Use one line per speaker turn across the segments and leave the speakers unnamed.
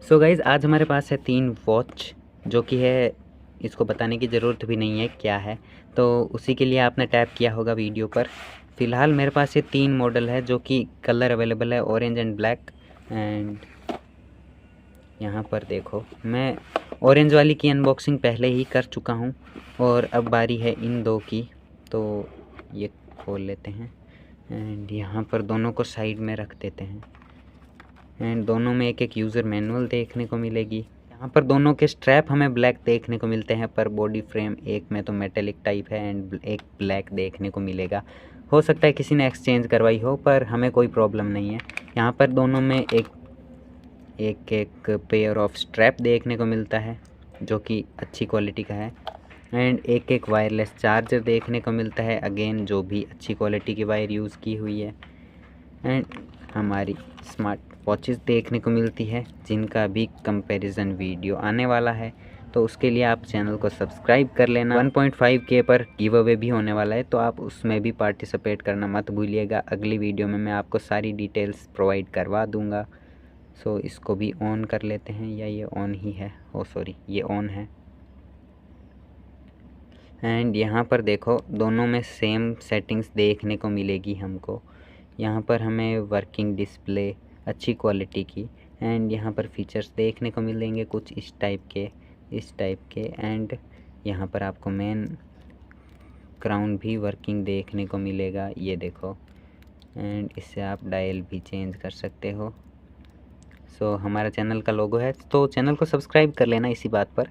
So guys आज हमारे पास है 3 वॉच जो कि है, इसको बताने की ज़रूरत भी नहीं है क्या है, तो उसी के लिए आपने टैप किया होगा वीडियो पर। फ़िलहाल मेरे पास ये 3 मॉडल है जो कि कलर अवेलेबल है ऑरेंज एंड ब्लैक। एंड यहाँ पर देखो, मैं ऑरेंज वाली की अनबॉक्सिंग पहले ही कर चुका हूँ और अब बारी है इन 2 की। तो ये खोल लेते हैं एंड यहाँ पर दोनों को साइड में रख देते हैं। एंड दोनों में एक यूज़र मैनुअल देखने को मिलेगी। यहाँ पर दोनों के स्ट्रैप हमें ब्लैक देखने को मिलते हैं, पर बॉडी फ्रेम एक में तो मेटेलिक टाइप है एंड एक ब्लैक देखने को मिलेगा। हो सकता है किसी ने एक्सचेंज करवाई हो, पर हमें कोई प्रॉब्लम नहीं है। यहाँ पर दोनों में एक पेयर ऑफ स्ट्रैप देखने को मिलता है जो कि अच्छी क्वालिटी का है। एंड एक वायरलेस चार्जर देखने को मिलता है, अगेन जो भी अच्छी क्वालिटी की वायर यूज़ की हुई है। एंड हमारी स्मार्ट वॉचेस देखने को मिलती है जिनका भी कंपैरिजन वीडियो आने वाला है, तो उसके लिए आप चैनल को सब्सक्राइब कर लेना। 1.5K पर गिव अवे भी होने वाला है, तो आप उसमें भी पार्टिसिपेट करना मत भूलिएगा। अगली वीडियो में मैं आपको सारी डिटेल्स प्रोवाइड करवा दूंगा। सो इसको भी ऑन कर लेते हैं, या ये ऑन ही है, ओ सॉरी ये ऑन है। एंड यहाँ पर देखो दोनों में सेम सेटिंग्स देखने को मिलेगी हमको। यहाँ पर हमें वर्किंग डिस्प्ले अच्छी क्वालिटी की, एंड यहाँ पर फीचर्स देखने को मिलेंगे कुछ इस टाइप के। एंड यहाँ पर आपको मेन क्राउन भी वर्किंग देखने को मिलेगा, ये देखो। एंड इससे आप डायल भी चेंज कर सकते हो। सो हमारा चैनल का लोगो है, तो चैनल को सब्सक्राइब कर लेना इसी बात पर।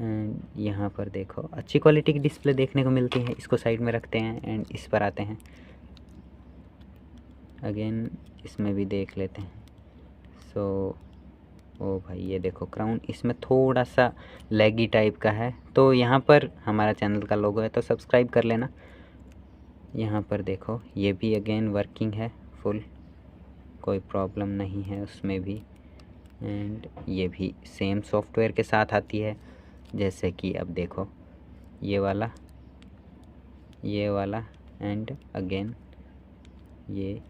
एंड यहाँ पर देखो अच्छी क्वालिटी की डिस्प्ले देखने को मिलती है। इसको साइड में रखते हैं एंड इस पर आते हैं। अगेन इसमें भी देख लेते हैं। सो ओ भाई ये देखो क्राउन इसमें थोड़ा सा लैगी टाइप का है, तो यहाँ पर हमारा चैनल का लोगो है तो सब्सक्राइब कर लेना। यहाँ पर देखो ये भी अगेन वर्किंग है फुल, कोई प्रॉब्लम नहीं है उसमें भी। एंड ये भी सेम सॉफ्टवेयर के साथ आती है, जैसे कि अब देखो ये वाला एंड अगेन ये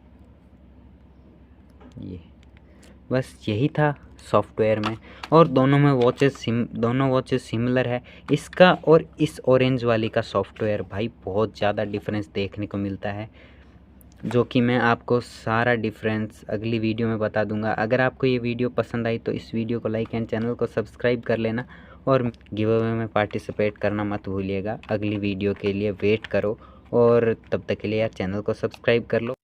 बस यही था सॉफ्टवेयर में। और दोनों वॉचेस सिमिलर है। इसका और इस ऑरेंज वाली का सॉफ्टवेयर भाई बहुत ज़्यादा डिफरेंस देखने को मिलता है, जो कि मैं आपको सारा डिफरेंस अगली वीडियो में बता दूंगा। अगर आपको ये वीडियो पसंद आई तो इस वीडियो को लाइक एंड चैनल को सब्सक्राइब कर लेना, और गिव अवे में पार्टिसिपेट करना मत भूलिएगा। अगली वीडियो के लिए वेट करो, और तब तक के लिए यार चैनल को सब्सक्राइब कर लो।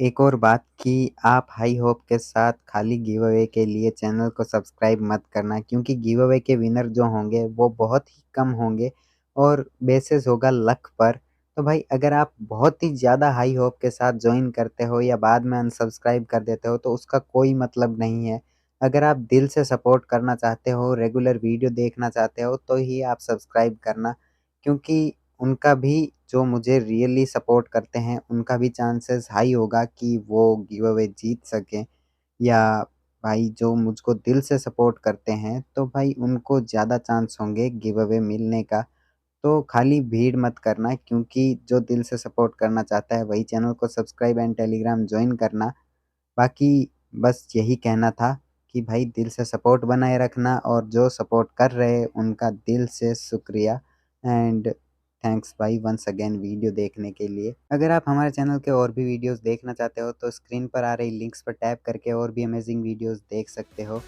एक और बात कि आप हाई होप के साथ खाली गिव अवे के लिए चैनल को सब्सक्राइब मत करना, क्योंकि गिव अवे के विनर जो होंगे वो बहुत ही कम होंगे और बेसिस होगा लक पर। तो भाई अगर आप बहुत ही ज़्यादा हाई होप के साथ ज्वाइन करते हो या बाद में अनसब्सक्राइब कर देते हो तो उसका कोई मतलब नहीं है। अगर आप दिल से सपोर्ट करना चाहते हो, रेगुलर वीडियो देखना चाहते हो, तो ही आप सब्सक्राइब करना, क्योंकि उनका भी जो मुझे रियली सपोर्ट करते हैं उनका भी चांसेस हाई होगा कि वो गिव अवे जीत सकें। या भाई जो मुझको दिल से सपोर्ट करते हैं तो भाई उनको ज़्यादा चांस होंगे गिव अवे मिलने का। तो खाली भीड़ मत करना, क्योंकि जो दिल से सपोर्ट करना चाहता है वही चैनल को सब्सक्राइब एंड टेलीग्राम ज्वाइन करना। बाकी बस यही कहना था कि भाई दिल से सपोर्ट बनाए रखना, और जो सपोर्ट कर रहे हैं उनका दिल से शुक्रिया। एंड थैंक्स भाई वंस अगेन वीडियो देखने के लिए। अगर आप हमारे चैनल के और भी वीडियोस देखना चाहते हो तो स्क्रीन पर आ रही लिंक्स पर टैप करके और भी अमेजिंग वीडियोस देख सकते हो।